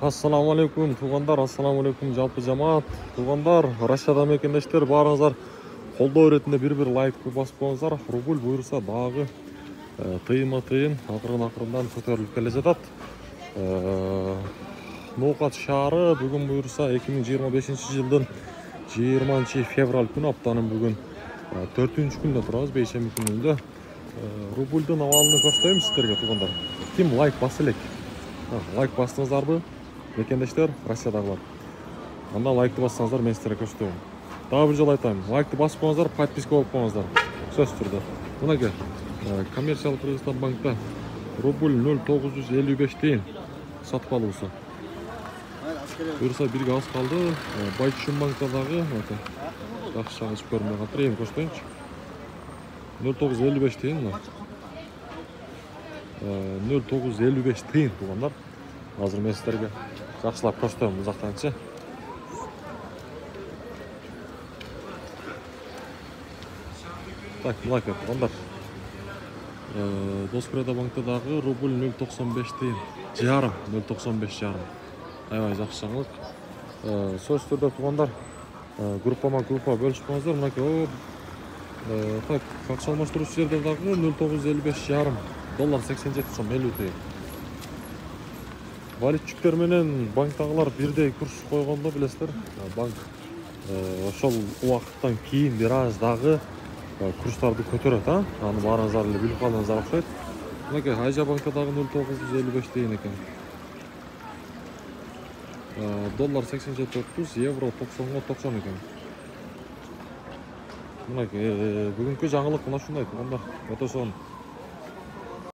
Assalamu alaikum туғандар, ассаламу алейкум жалпы жамаат. Туғандар, Рашада мекендештер барыңыздар. Қолдау ретінде бір лайкты басып қойыңыздар. Рубль бұйырса дағы тыйын ақырын-ақырындан көтеріліп келе жатат. Ноқат шары бүгін бұйырса 2025 жылдың 20 февраль күні, аптаның бүгін 4-ші күнде тұрабыз, бейшембі күнінде. Рубльдің авалını көрсетеміз сіздерге туғандар. Кім лайк басы элек? Лайк бастыңыздар бы? Мекендештер, Россиядағылар. Анда лайкты бассаңыздар, мен сіздерге көрсетемін. Тағы бір жол айтайын. Лайкты басып қойыңыздар, подписка болып қойыңыздар. Сөз түрді. Мұнеге коммерциялық Кыргызстан банкта рубль 0,955 тиын сатып алуысы. Бұйырса бірге аз қалды. Байчун банктадағы жақсы шағыз көрмей қатыр, ең көрсетейінші. 0,955 тиын. 0,955 тиын туғандар. Азыр мен сіздерге жақсылап көрсетемін ұзақтаншы. Так, бұлай көп туғандар. Доскреда банктадағы рубль 0,95 тиын. Жарым, 0,95 жарым. Айвай жақсы жаңылық. Сөз түрді туғандар. Группа бөліш қоңыздар. Мұнеке, так, қақша алмаштырушы жердердағы 0,955 жарым. Доллар 87 сом 50 тиын. Валютчиктер менен банктағылар бірдей курс қойғанда білесіздер. Банк ошол уақыттан кейін біраз дағы курстарды көтереді. Аны барыңыздар эле біліп қалыңыздар окшойт. Мынеке Айжа банктадағы 0,955 тиын екен. Доллар 87.30, евро 90 екен. Мынеке бүгінгі жаңылық мына шундай туғандар. Өте соң